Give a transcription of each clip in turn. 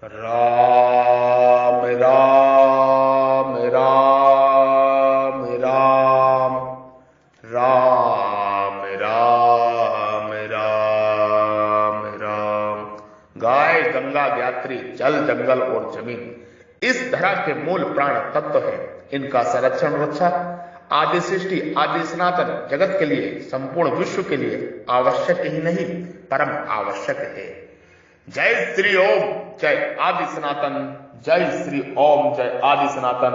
राम राम राम राम राम राम राम राम। गाय गंगा ज्ञात्री जल जंगल और जमीन इस धरा के मूल प्राण तत्व है। इनका संरक्षण रक्षा आदि सृष्टि आदि सनातन जगत के लिए संपूर्ण विश्व के लिए आवश्यक ही नहीं परम आवश्यक है। जय श्री ओम जय आदि सनातन, जय श्री ओम जय आदि सनातन,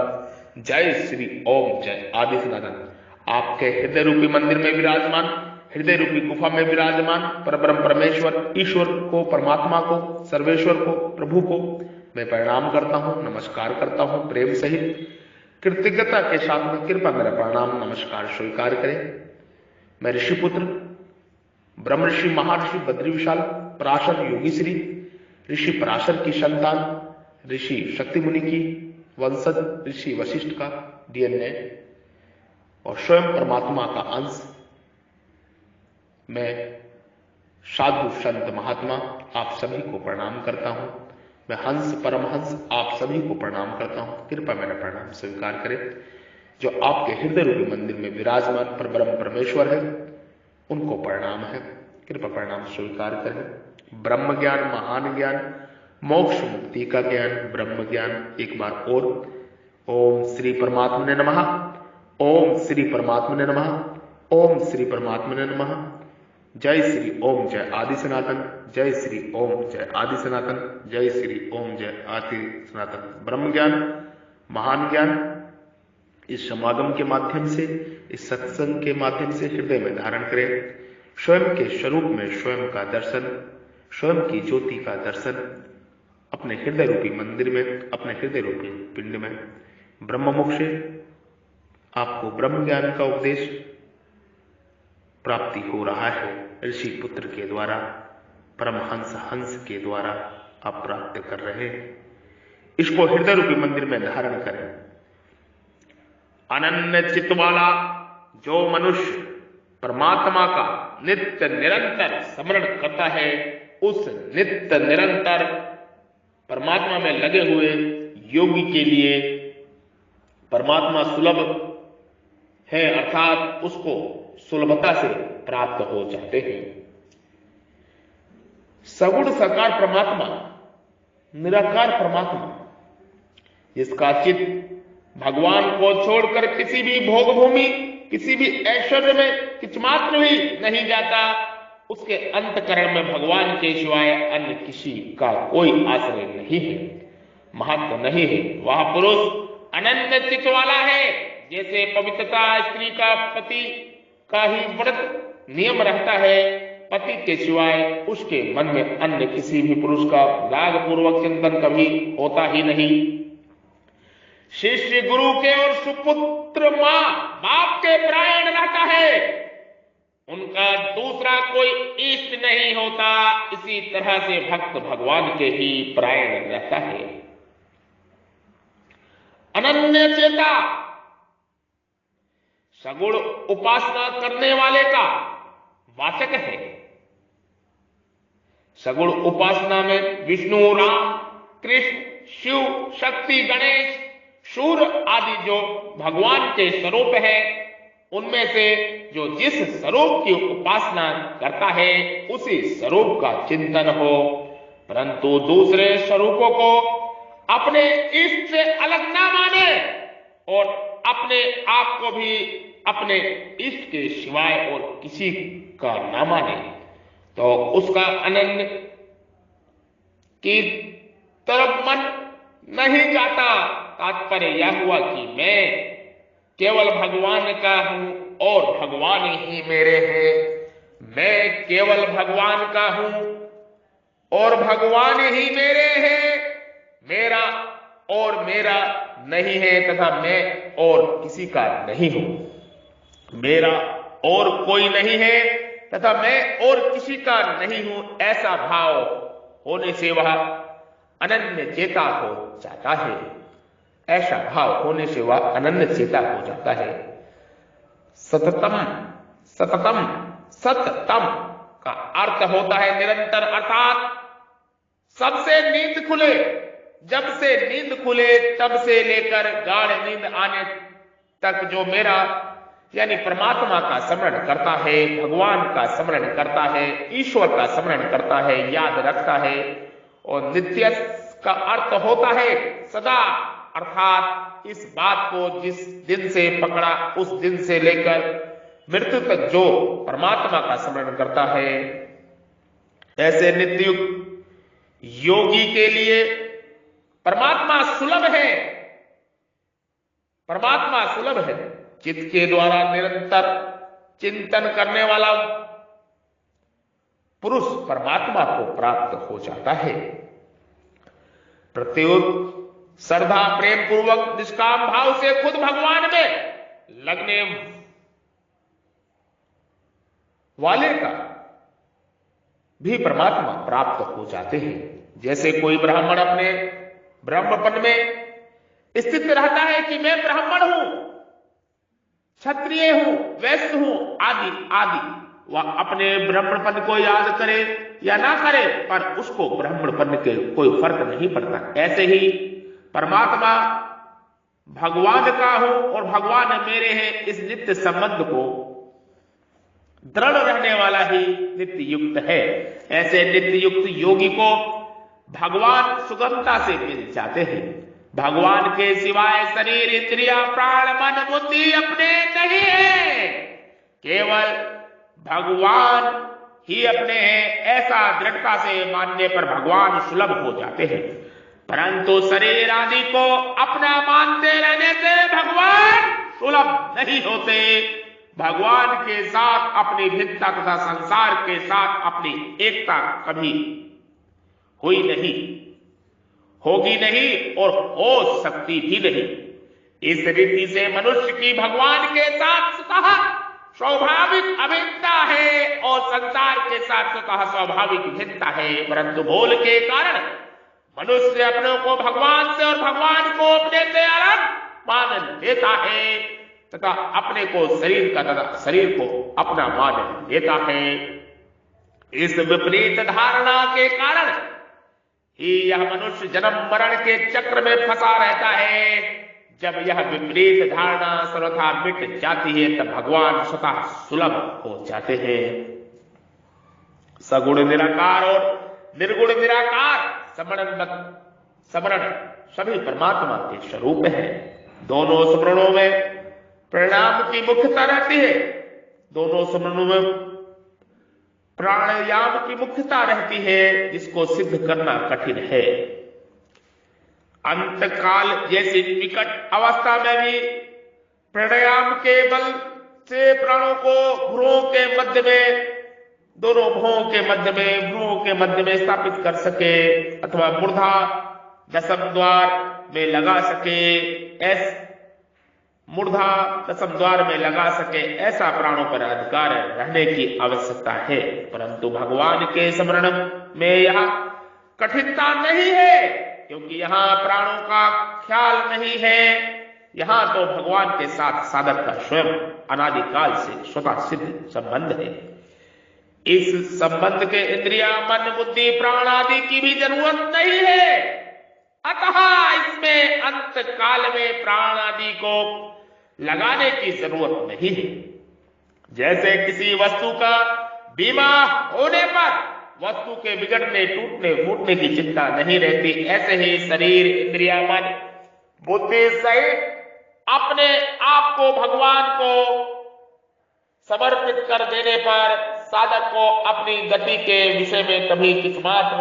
जय श्री ओम जय आदि सनातन। आपके हृदय रूपी मंदिर में विराजमान, हृदय रूपी गुफा में विराजमान परब्रह्म परमेश्वर ईश्वर को, परमात्मा को, सर्वेश्वर को, प्रभु को मैं प्रणाम करता हूं, नमस्कार करता हूं प्रेम सहित कृतज्ञता के साथ में। कृपा मेरा प्रणाम नमस्कार स्वीकार करें। मैं ऋषिपुत्र ब्रह्म ऋषि महर्षि बद्री विशाल पराशर योगी श्री ऋषि पराशर की संतान ऋषि शक्ति मुनि की वंशज ऋषि वशिष्ठ का डीएनए और स्वयं परमात्मा का अंश मैं साधु संत महात्मा आप सभी को प्रणाम करता हूं। मैं हंस परमहंस आप सभी को प्रणाम करता हूं। कृपया मेरा प्रणाम स्वीकार करें। जो आपके हृदय रूपी मंदिर में विराजमान परब्रह्म परमेश्वर है उनको प्रणाम है, कृपा प्रणाम स्वीकार करें। ब्रह्म ज्ञान महान ज्ञान मोक्ष मुक्ति का ज्ञान ब्रह्म ज्ञान एक बार और। ओम श्री परमात्मने नमः, ओम श्री परमात्मने नमः, ओम श्री परमात्मने नमः। जय श्री ओम जय आदि सनातन, जय श्री ओम जय आदि सनातन, जय श्री ओम जय आदि सनातन। ब्रह्म ज्ञान महान ज्ञान इस समागम के माध्यम से, इस सत्संग के माध्यम से हृदय में धारण करें। स्वयं के स्वरूप में स्वयं का दर्शन, स्वयं की ज्योति का दर्शन अपने हृदय रूपी मंदिर में, अपने हृदय रूपी पिंड में। ब्रह्ममुख से आपको ब्रह्म ज्ञान का उपदेश प्राप्ति हो रहा है। ऋषि पुत्र के द्वारा, परमहंस हंस के द्वारा आप प्राप्त कर रहे हैं। इसको हृदय रूपी मंदिर में धारण करें। अनन्य चित्त वाला जो मनुष्य परमात्मा का नित्य निरंतर स्मरण करता है, उस नित्य निरंतर परमात्मा में लगे हुए योगी के लिए परमात्मा सुलभ है, अर्थात उसको सुलभता से प्राप्त हो जाते हैं। सगुण साकार परमात्मा, निराकार परमात्मा जिसका चित्त भगवान को छोड़कर किसी भी भोग भूमि, किसी भी ऐश्वर्य में किंच मात्र भी नहीं जाता, उसके अंतकरण में भगवान के सिवाय अन्य किसी का कोई आश्रय नहीं है, महत्व नहीं है। वह पुरुष अनन्य चित्त वाला है। जैसे पवित्रता स्त्री का पति का ही व्रत नियम रहता है, पति के सिवाय उसके मन में अन्य किसी भी पुरुष का राग पूर्वक चिंतन कभी होता ही नहीं। शिष्य गुरु के और सुपुत्र मां बाप के परायण रहता है, उनका दूसरा कोई इष्ट नहीं होता। इसी तरह से भक्त भगवान के ही परायण रहता है। अनन्य चेता सगुण उपासना करने वाले का वाचक है। सगुण उपासना में विष्णु, राम, कृष्ण, शिव, शक्ति, गणेश, सूर्य आदि जो भगवान के स्वरूप है, उनमें से जो जिस स्वरूप की उपासना करता है उसी स्वरूप का चिंतन हो, परंतु दूसरे स्वरूपों को अपने इष्ट से अलग ना माने और अपने आप को भी अपने इष्ट के सिवाय और किसी का ना माने, तो उसका अनन्य की तरफ मन नहीं जाता। तात्पर्य यह हुआ कि मैं केवल भगवान का हूं और भगवान ही मेरे हैं। मैं केवल भगवान का हूं और भगवान ही मेरे हैं। मेरा और मेरा नहीं है तथा मैं और किसी का नहीं हूं। मेरा और कोई नहीं है तथा मैं और किसी का नहीं हूं। ऐसा भाव होने से वह अनन्य चेता हो जाता है। ऐसा भाव होने से वह अनन्य चेता हो जाता है। सततम, सततम, सततम का अर्थ होता है निरंतर, अर्थात सबसे नींद खुले, जब से नींद खुले तब से लेकर गाढ़ नींद आने तक जो मेरा यानी परमात्मा का स्मरण करता है, भगवान का स्मरण करता है, ईश्वर का स्मरण करता है, याद रखता है। और नित्य का अर्थ होता है सदा, अर्थात इस बात को जिस दिन से पकड़ा उस दिन से लेकर मृत्यु तक जो परमात्मा का स्मरण करता है, ऐसे नित्ययुक्त योगी के लिए परमात्मा सुलभ है। परमात्मा सुलभ है। चित्त के द्वारा निरंतर चिंतन करने वाला पुरुष परमात्मा को प्राप्त हो जाता है। प्रत्युत श्रद्धा प्रेम पूर्वक निष्काम भाव से खुद भगवान में लगने वाले का भी परमात्मा प्राप्त हो जाते हैं। जैसे कोई ब्राह्मण अपने ब्रह्मपद में स्थित रहता है कि मैं ब्राह्मण हूं, क्षत्रिय हूं, वैश्य हूं, आदि आदि, वह अपने ब्राह्मणपन को याद करे या ना करे, पर उसको ब्राह्मणपन के कोई फर्क नहीं पड़ता। ऐसे ही परमात्मा भगवान का हूं और भगवान मेरे हैं, इस नित्य संबंध को दृढ़ रहने वाला ही नित्य युक्त है। ऐसे नित्य युक्त योगी को भगवान सुगमता से मिल जाते हैं। भगवान के सिवाय शरीर, इंद्रिया, प्राण, मन, बुद्धि अपने नहीं है, केवल भगवान ही अपने हैं। ऐसा दृढ़ता से मानने पर भगवान सुलभ हो जाते हैं। परंतु शरीर आदि को अपना मानते रहने से भगवान सुलभ नहीं होते। भगवान के साथ अपनी भिन्नता तथा संसार के साथ अपनी एकता कभी हुई नहीं, होगी नहीं और हो सकती भी नहीं। इस रीति से मनुष्य की भगवान के साथ स्वतः स्वाभाविक अभिन्नता है और संसार के साथ स्वतः स्वाभाविक भिन्नता है। परंतु भूल के कारण मनुष्य अपने को भगवान से और भगवान को अपने से अलग मान लेता है तथा अपने को शरीर का तथा शरीर को अपना मान लेता है। इस विपरीत धारणा के कारण ही यह मनुष्य जन्म मरण के चक्र में फंसा रहता है। जब यह विपरीत धारणा सर्वथा मिट जाती है तब भगवान स्वतः सुलभ हो जाते हैं। सगुण निराकार और निर्गुण निराकार समरण सभी परमात्मा के स्वरूप है। दोनों स्मरणों में परिणाम की मुख्यता रहती है। दोनों स्मरणों में प्राणायाम की मुख्यता रहती है, जिसको सिद्ध करना कठिन है। अंतकाल जैसी विकट अवस्था में भी प्राणायाम के बल से प्राणों को भ्रूओं के मध्य में, दोनों भ्रूओं के मध्य में, भ्रूओं के मध्य में स्थापित कर सके अथवा मूर्धा दशम द्वार में लगा सके, मूर्धा दशम द्वार में लगा सके, ऐसा प्राणों पर अधिकार रहने की आवश्यकता है। परंतु भगवान के स्मरण में यह कठिनता नहीं है, क्योंकि यहाँ प्राणों का ख्याल नहीं है। यहाँ तो भगवान के साथ साधक का स्वयं अनादिकाल से स्वतः सिद्ध संबंध है। इस संबंध के इंद्रिया, मन, बुद्धि, प्राण आदि की भी जरूरत नहीं है। अतः इसमें अंत काल में प्राण आदि को लगाने की जरूरत नहीं है। जैसे किसी वस्तु का बीमा होने पर वस्तु के बिगड़ने, टूटने, फूटने की चिंता नहीं रहती, ऐसे ही शरीर, इंद्रिया, मन, बुद्धि सहित अपने आप को भगवान को समर्पित कर देने पर साधक को अपनी गति के विषय में कभी किस्मात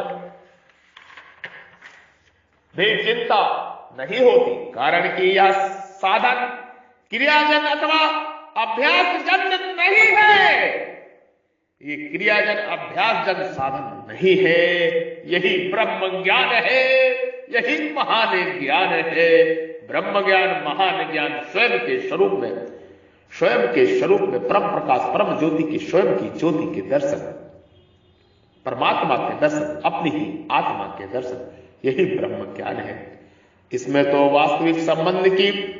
भी चिंता नहीं होती। कारण कि यह साधन क्रियाजन अथवा अभ्यास जन नहीं है। ये क्रियाजन अभ्यास जन साधन नहीं है। यही ब्रह्म ज्ञान है, यही महान ज्ञान है। ब्रह्म ज्ञान, महान ज्ञान स्वयं के स्वरूप में परम प्रकाश, परम ज्योति की, स्वयं की ज्योति के दर्शन, परमात्मा के दर्शन, अपनी ही आत्मा के दर्शन, यही ब्रह्म ज्ञान है। इसमें तो वास्तविक संबंध की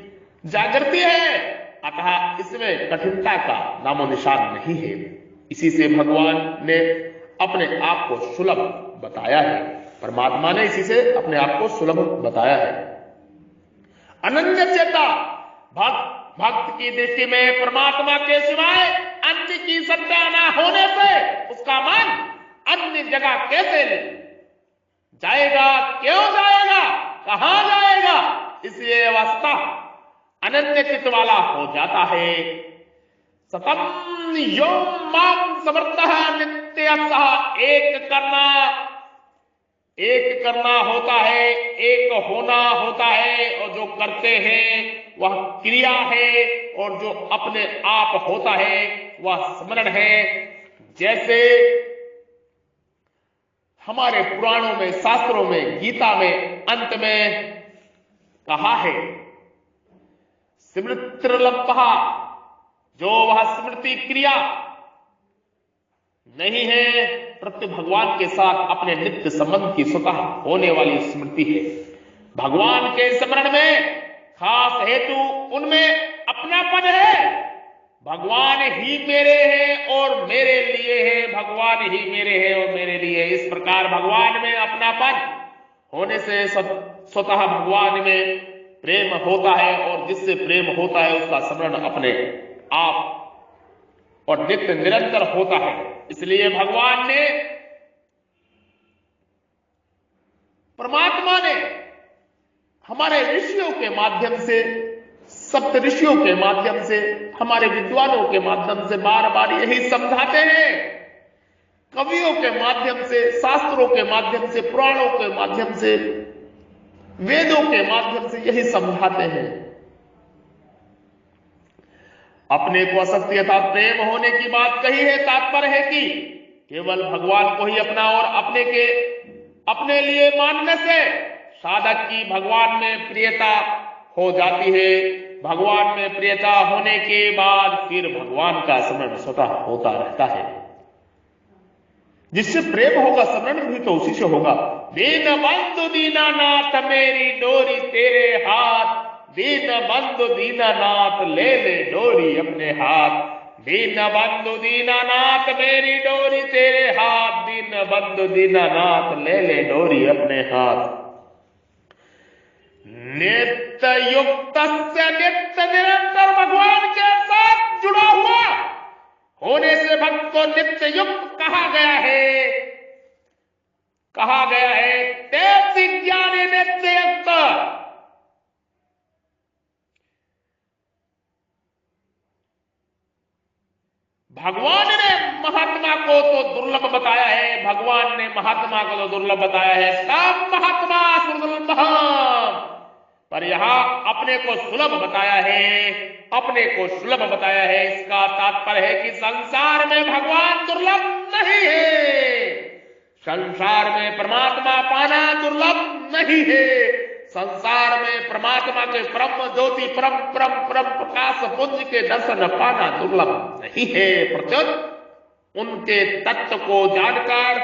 जागृति है, अतः इसमें कठिनता का नामो निशान नहीं है। इसी से भगवान ने अपने आप को सुलभ बताया है। परमात्मा ने इसी से अपने आप को सुलभ बताया है। अनन्य चेता भक्त की दृष्टि में परमात्मा के सिवाय अन्य की सत्ता न होने से उसका मन अन्य जगह कैसे जाएगा, क्यों जाएगा, कहां जाएगा, इसलिए अवस्था अनन्य चित्त वाला हो जाता है। सतम यो माम समर्थः नित्य सह एक करना होता है, एक होना होता है, और जो करते हैं वह क्रिया है, और जो अपने आप होता है वह स्मरण है। जैसे हमारे पुराणों में, शास्त्रों में, गीता में अंत में कहा है, स्मृतिर्लब्धः, जो वह स्मृति क्रिया नहीं है, प्रत्येक भगवान के साथ अपने नित्य संबंध की स्वतः होने वाली स्मृति है। भगवान के स्मरण में खास हेतु उनमें अपनापन है। भगवान ही मेरे हैं और मेरे लिए है, भगवान ही मेरे हैं और मेरे लिए। इस प्रकार भगवान में अपनापन होने से स्वतः भगवान में प्रेम होता है, और जिससे प्रेम होता है उसका स्मरण अपने आप और नित्य निरंतर होता है। इसलिए भगवान ने, परमात्मा ने हमारे ऋषियों के माध्यम से, सप्त ऋषियों के माध्यम से, हमारे विद्वानों के माध्यम से बार बार यही समझाते हैं। कवियों के माध्यम से, शास्त्रों के माध्यम से, पुराणों के माध्यम से, वेदों के माध्यम से यही समझाते हैं। अपने को असत्य अर्थात प्रेम होने की बात कही है। तात्पर्य है कि केवल भगवान को ही अपना और अपने लिए मानने से साधक की भगवान में प्रियता हो जाती है। भगवान में प्रियता होने के बाद फिर भगवान का स्मरण स्वतः होता रहता है। जिससे प्रेम होगा, स्मरण भी तो उसी से होगा। दीन बंधु दीनानाथ मेरी डोरी तेरे हाथ, दीन बंधु दीनानाथ ले ले डोरी अपने हाथ। दीन बंधु दीनानाथ मेरी डोरी तेरे हाथ, दीन बंधु दीनानाथ ले ले डोरी अपने हाथ। नित्य युक्त नित्य निरंतर भगवान के साथ जुड़ा हुआ होने से भक्त को नित्य युक्त कहा गया है। कहा गया है तेज ज्ञानी नित्य युक्त। भगवान ने महात्मा को तो दुर्लभ बताया है, भगवान ने महात्मा को तो दुर्लभ बताया है। सब महात्मा सुदुर्लभ, पर यहां अपने को सुलभ बताया है, अपने को सुलभ बताया है। इसका तात्पर्य है कि संसार में भगवान दुर्लभ नहीं है, संसार में परमात्मा पाना दुर्लभ नहीं है। संसार में परमात्मा के परम ज्योति, परम परम परम प्रकाश पुंज के दर्शन पाना दुर्लभ नहीं है। प्रत्युत उनके तत्व को जानकर,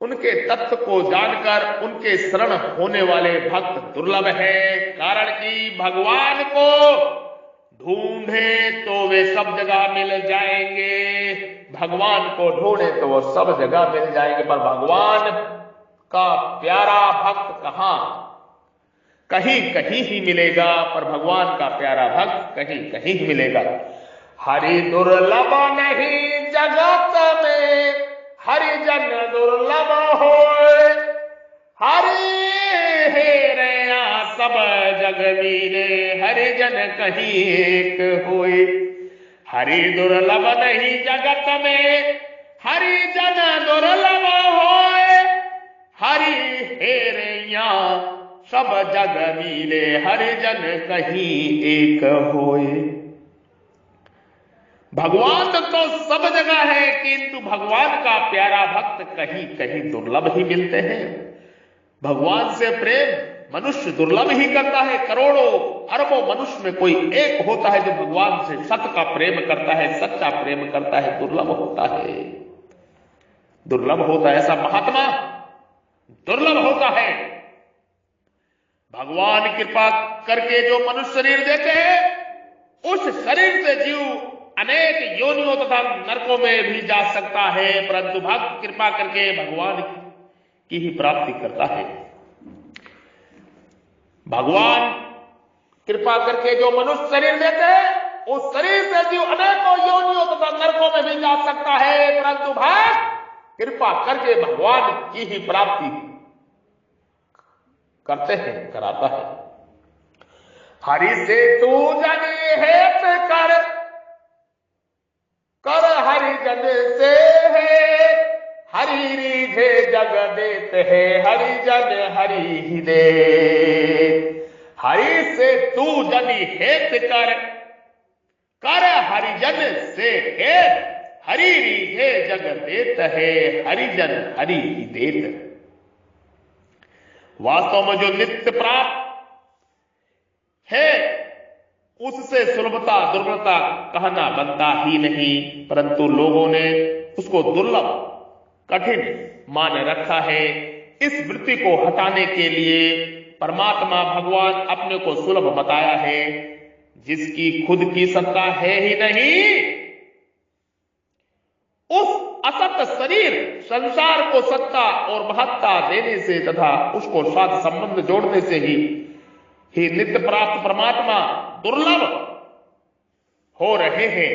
उनके तत्व को जानकर उनके शरण होने वाले भक्त दुर्लभ है। कारण कि भगवान को ढूंढे तो वे सब जगह मिल जाएंगे, भगवान को ढूंढे तो वो सब जगह मिल जाएंगे, पर भगवान का प्यारा भक्त कहां, कहीं कहीं ही मिलेगा। पर भगवान का प्यारा भक्त कहीं कहीं ही मिलेगा। हरि दुर्लभ नहीं जगत में, हरिजन दुर्लभ होए। हरि हेरया सब जग मीरे, हरिजन कहीं एक होए। हरि दुर्लभ नहीं जगत में, हरिजन दुर्लभ होए। हरि हेरया सब जग मीरे, हरिजन कहीं एक होए। भगवान तो सब जगह है, किंतु भगवान का प्यारा भक्त कहीं कहीं दुर्लभ ही मिलते हैं। भगवान से प्रेम मनुष्य दुर्लभ ही करता है। करोड़ों अरबों मनुष्य में कोई एक होता है जो भगवान से सत का प्रेम करता है, सच्चा प्रेम करता है। दुर्लभ होता है, दुर्लभ होता है। ऐसा महात्मा दुर्लभ होता है। भगवान कृपा करके जो मनुष्य शरीर देते हैं, उस शरीर से जीव अनेक योनियों तथा नरकों में भी जा सकता है, परंतु भक्त कृपा करके भगवान की ही प्राप्ति करता है। भगवान कृपा करके जो मनुष्य शरीर देते हैं, उस शरीर से जीव अनेकों योनियों तथा नरकों में भी जा सकता है, परंतु भक्त कृपा करके भगवान की ही प्राप्ति करते हैं, कराता है। हरि से तू जनी हेत कर, कर हरिजन से है, हरि रीझे जग देत है, हरिजन हरि ही दे। हरि से तू जनी हेत कर, कर हरिजन से हेत, हरि रीझे जग देत है, हरिजन हरि ही देत। वास्तव में जो नित्य प्राप्त है उससे सुलभता दुर्लभता कहना बनता ही नहीं, परंतु लोगों ने उसको दुर्लभ कठिन मान रखा है। इस वृत्ति को हटाने के लिए परमात्मा भगवान अपने को सुलभ बताया है। जिसकी खुद की सत्ता है ही नहीं, उस असत शरीर संसार को सत्ता और महत्ता देने से तथा उसको साथ संबंध जोड़ने से ही नित्य प्राप्त परमात्मा दुर्लभ हो रहे हैं।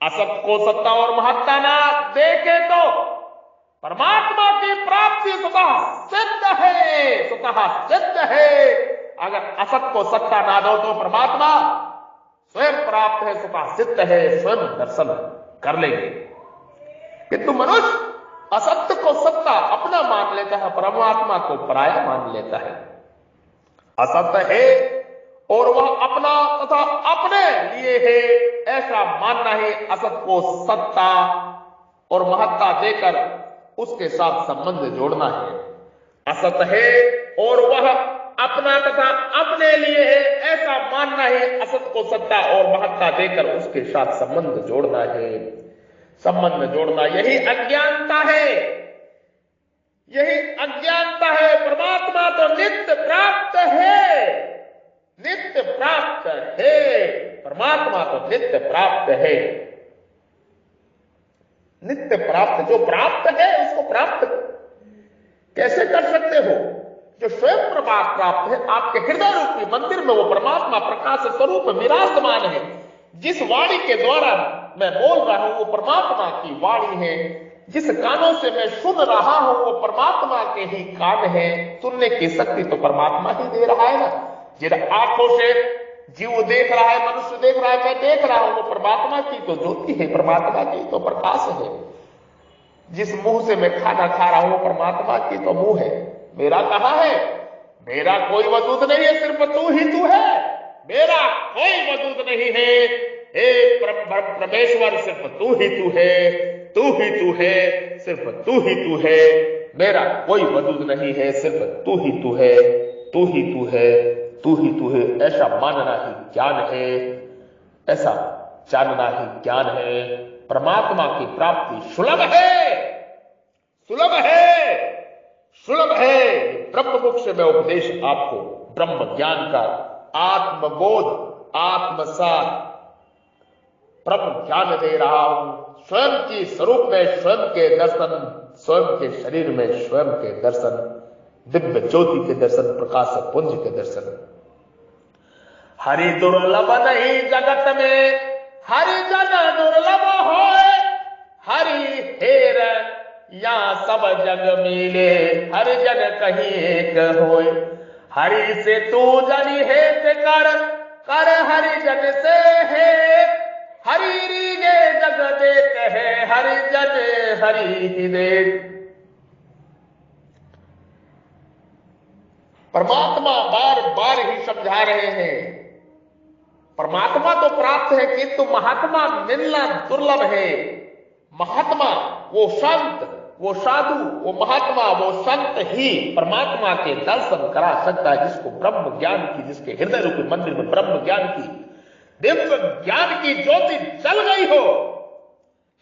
असत को सत्ता और महत्ता ना देखे तो परमात्मा की प्राप्ति स्वतः सिद्ध है, स्वतः सिद्ध है। अगर असत को सत्ता ना दो तो परमात्मा स्वयं प्राप्त है, स्वतः सिद्ध है, स्वयं दर्शन कर लेंगे। किंतु मनुष्य असत्य को सत्ता अपना मान लेता है, परमात्मा को पराया मान लेता है। असत्य है और वह अपना तथा अपने लिए है, ऐसा मानना ही असत को सत्ता और महत्ता देकर उसके साथ संबंध जोड़ना है। असत है और वह अपना तथा अपने लिए है, ऐसा मानना है असत को सत्ता और महत्ता देकर उसके साथ संबंध जोड़ना है। संबंध जोड़ना यही अज्ञानता है, यही अज्ञानता है। परमात्मा तो नित्य प्राप्त है, नित्य प्राप्त है, परमात्मा तो नित्य प्राप्त है। नित्य प्राप्त, जो प्राप्त है उसको प्राप्त कैसे कर सकते हो? जो स्वयं प्राप्त है, आपके हृदय रूपी मंदिर में वो परमात्मा प्रकाश स्वरूप विराजमान है। जिस वाणी के द्वारा मैं बोल रहा हूं वो परमात्मा की वाणी है। जिस कानों से मैं सुन रहा हूं वो परमात्मा के ही कान है। सुनने की शक्ति तो परमात्मा ही दे रहा है ना। जिन आंखों से जीव देख रहा है, मनुष्य देख रहा है, मैं देख रहा हूं, वो परमात्मा की तो ज्योति है, परमात्मा की तो प्रकाश है। जिस मुंह से मैं खाना खा रहा हूं परमात्मा की तो मुंह है। मेरा कहां है? मेरा कोई वजूद नहीं है, सिर्फ तू ही तू है। मेरा कोई वजूद नहीं है, हे परमेश्वर, सिर्फ तू ही तू है, तू ही तू है, सिर्फ तू ही तू है। मेरा कोई वजूद नहीं है, सिर्फ तू ही तू है, तू ही तू है, तू ही तू है। ऐसा मानना ही ज्ञान है, ऐसा जानना ही ज्ञान है। परमात्मा की प्राप्ति सुलभ है, सुलभ है, सुलभ है। ब्रह्म मुख से मैं उपदेश आपको ब्रह्म ज्ञान का, आत्मबोध, आत्मसात ब्रह्म ज्ञान दे रहा हूं। स्वयं की स्वरूप में स्वयं के दर्शन, स्वयं के शरीर में स्वयं के दर्शन, दिव्य ज्योति के दर्शन, प्रकाश पुंज के दर्शन। हरि दुर्लभ नहीं जगत में, हरि जन दुर्लभ होए। हरि हेर या सब जग मिले, हरि जन कहीं एक होए। हरि से तू जनी हेत कर, कर हरि जन से है। हरि रीगे जग देत है, हरि जन हरि ही दे। परमात्मा बार बार ही समझा रहे हैं, परमात्मा तो प्राप्त है किंतु महात्मा मिलना दुर्लभ है। महात्मा वो संत, वो साधु, वो महात्मा, वो संत ही परमात्मा के दर्शन करा सकता है। जिसको ब्रह्म ज्ञान की, जिसके हृदय रूपी मंदिर में ब्रह्म ज्ञान की, दिव्य ज्ञान की ज्योति जल गई हो,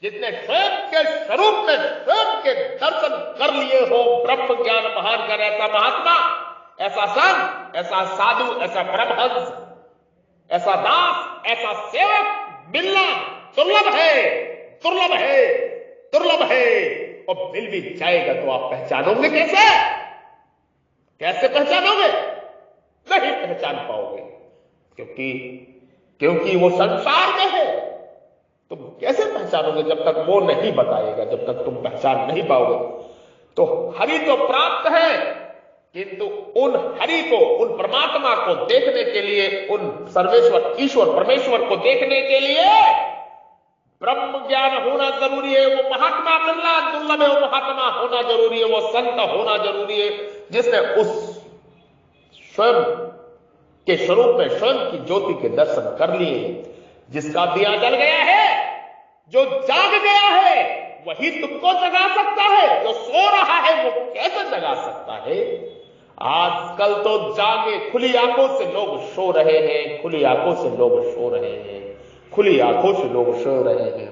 जिसने स्वयं के स्वरूप में स्वयं के दर्शन कर लिए हो, ब्रह्म ज्ञान महान कर, ऐसा महात्मा, ऐसा संत, ऐसा साधु, ऐसा परमहंस, ऐसा दास, ऐसा सेवक मिलना दुर्लभ है, दुर्लभ है, दुर्लभ है, और मिल भी जाएगा तो आप पहचानोगे कैसे? कैसे पहचानोगे? नहीं पहचान पाओगे, क्योंकि वो संसार में है। तुम कैसे पहचानोगे जब तक वो नहीं बताएगा, जब तक तुम पहचान नहीं पाओगे। तो हरि तो प्राप्त है, किंतु उन हरि को, उन परमात्मा को देखने के लिए, उन सर्वेश्वर ईश्वर परमेश्वर को देखने के लिए ब्रह्म ज्ञान होना जरूरी है। वो महात्मा मिलना दुर्लभ है, वो महात्मा होना जरूरी है, वो संत होना जरूरी है, जिसने उस स्वयं के स्वरूप में स्वयं की ज्योति के दर्शन कर लिए। जिसका दिया जल गया है, जो जाग गया है, वही तुमको जगा सकता है। जो सो रहा है वो कैसे जगा सकता है? आजकल तो जागे खुली आंखों से लोग सो रहे हैं, खुली आंखों से लोग सो रहे हैं, खुली आंखों से लोग सो रहे हैं।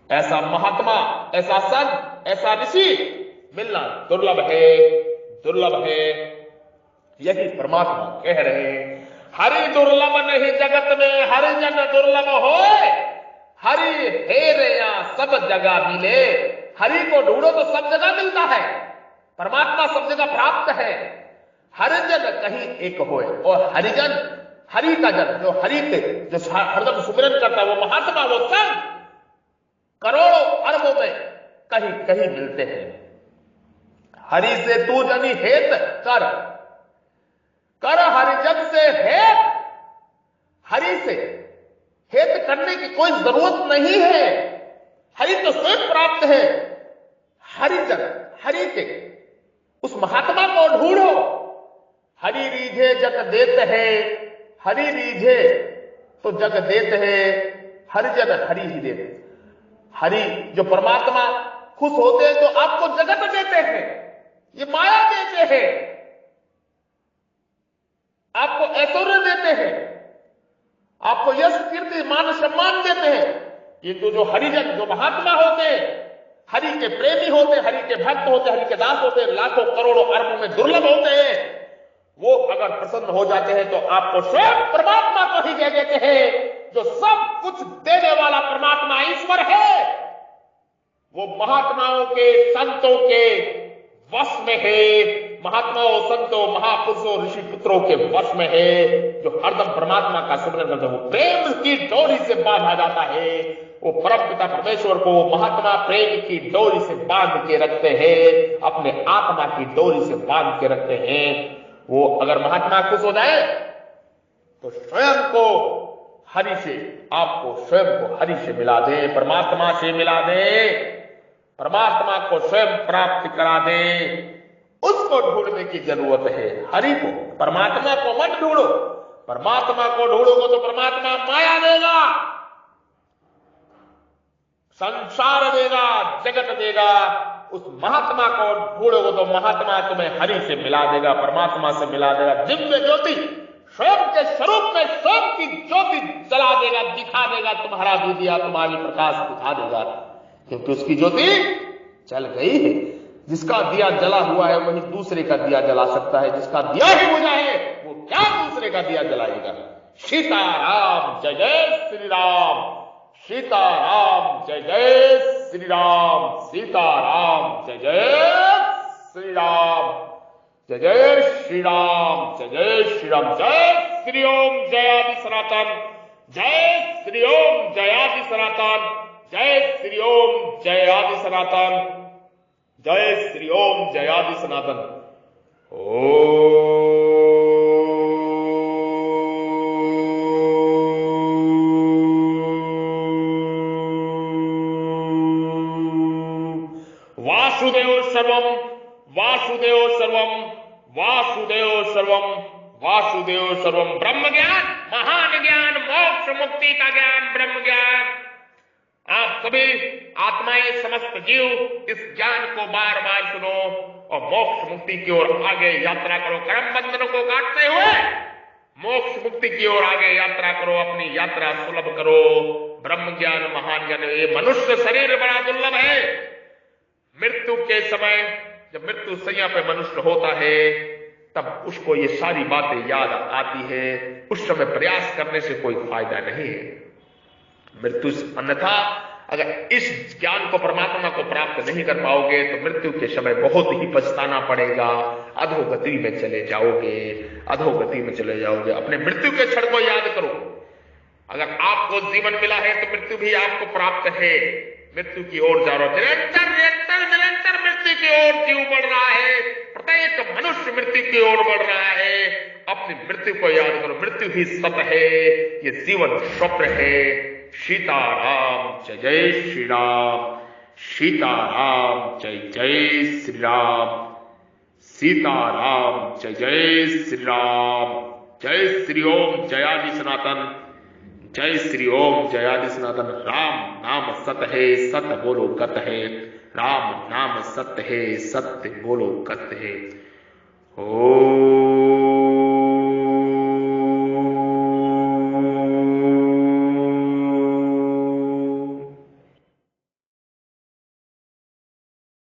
ऐसा महात्मा, ऐसा संत, ऐसा ऋषि मिलना दुर्लभ है, दुर्लभ है। यही परमात्मा कह रहे हैं, हरि दुर्लभ नहीं जगत में, हरिजन दुर्लभ होए, हरि हेरया सब जगह मिले। हरि को ढूंढो तो सब जगह मिलता है, परमात्मा सब जगह प्राप्त है। हरिजन कहीं एक होए, और हरिजन, हरि का जन, जो हरि के जो हरदम सुमिरन करता है, वो महात्मा, वो संत करोड़ों अरबों में कहीं कहीं मिलते हैं। हरि से तू जनी हेत कर, कर हरिजन से हेत। हरि से हेत करने की कोई जरूरत नहीं है, हरि तो स्वयं प्राप्त है। हरिजन, हरि के उस महात्मा को ढूंढो। हरि रीझे जग देत है, हरि रीझे तो जग देत है, हरिजन हरि ही देते। हरि जो परमात्मा खुश होते हैं तो आपको जगत देते हैं, ये माया देते हैं, आपको ऐश्वर्य देते हैं, आपको यश कीर्ति मान सम्मान देते हैं। किंतु जो हरिजन, जो महात्मा होते हैं, हरि के प्रेमी होते हैं, हरि के भक्त होते हैं, हरि के दास होते हैं, लाखों करोड़ों अरबों में दुर्लभ होते हैं, वो अगर प्रसन्न हो जाते हैं तो आपको स्वयं परमात्मा को ही दे देते हैं। जो सब कुछ देने वाला परमात्मा ईश्वर है, वो महात्माओं के, संतों के वश में है। महात्माओं, संतों, महापुरुषों, ऋषि पुत्रों के वश में है, जो हरदम परमात्मा का सिमरन करते हैं। वो प्रेम की डोरी से बांधा जाता है, वो परम पिता परमेश्वर को महात्मा प्रेम की डोरी से बांध के रखते हैं, अपने आत्मा की डोरी से बांध के रखते हैं। वो अगर महात्मा खुश हो जाए तो स्वयं को हरि से, आपको स्वयं को हरि से मिला दे, परमात्मा से मिला दे, परमात्मा को स्वयं प्राप्त करा दे। उसको ढूंढने की जरूरत है, हरि को। परमात्मा को मत ढूंढो, परमात्मा को ढूंढोगे तो परमात्मा माया देगा, संसार देगा, जगत देगा। उस महात्मा को ढूंढोगे तो महात्मा तुम्हें हरि से मिला देगा, परमात्मा से मिला देगा। दिव्य ज्योति स्वयं के स्वरूप में स्वयं की ज्योति जला देगा, दिखा देगा, तुम्हारा भी दिया तुम्हारी प्रकाश दिखा देगा, क्योंकि उसकी ज्योति जल गई है। जिसका दिया जला हुआ है वही दूसरे का दिया जला सकता है, जिसका दिया ही बुझा है वो क्या दूसरे का दिया जलाएगा। सीताराम जय जय श्री राम, सीताराम जय जय श्री राम, सीताराम जय जय श्री राम, जय जय श्री राम, जय जय श्री राम। जय श्री ओम जयादि सनातन, जय श्री ओम जयादि सनातन, जय श्री ओम जयादि सनातन, जय श्री ओम जयादि सनातन। ओ वासुदेव सर्वम, वासुदेव सर्वम, वासुदेव सर्वम, वासुदेव सर्वम। ब्रह्म ज्ञान, महान ज्ञान, मोक्ष मुक्ति का ज्ञान, ब्रह्म ज्ञान। आप सभी आत्माएं, समस्त जीव इस ज्ञान को बार बार सुनो और मोक्ष मुक्ति की ओर आगे यात्रा करो। कर्म बंधनों को काटते हुए मोक्ष मुक्ति की ओर आगे यात्रा करो, अपनी यात्रा सुलभ करो। ब्रह्म ज्ञान, महान ज्ञान। ये मनुष्य शरीर बड़ा दुर्लभ है। मृत्यु के समय जब मृत्यु सैया पे मनुष्य होता है तब उसको ये सारी बातें याद आती है। उस समय प्रयास करने से कोई फायदा नहीं है। मृत्यु अन्यथा अगर इस ज्ञान को, परमात्मा को प्राप्त नहीं कर पाओगे तो मृत्यु के समय बहुत ही पछताना पड़ेगा, अधोगति में चले जाओगे, अधोगति में चले जाओगे। अपने मृत्यु के क्षण को याद करो। अगर आपको जीवन मिला है तो मृत्यु भी आपको प्राप्त है, मृत्यु की ओर जा रहा हो, निरंतर निरंतर निरंतर मृत्यु की ओर जीव बढ़ रहा है, प्रत्येक मनुष्य मृत्यु की ओर बढ़ रहा है। अपनी मृत्यु को याद करो, मृत्यु ही सत्य है, ये जीवन स्वप्न है। सीताराम जय जय श्री राम, सीताराम जय जय श्री राम, सीताराम जय जय श्री राम। जय श्री ओम जयादि सनातन, जय श्री ओम जयादि सनातन। राम नाम सत्य है, सत्य बोलो गत है, राम नाम सत्य है, सत्य बोलो गत है। ओ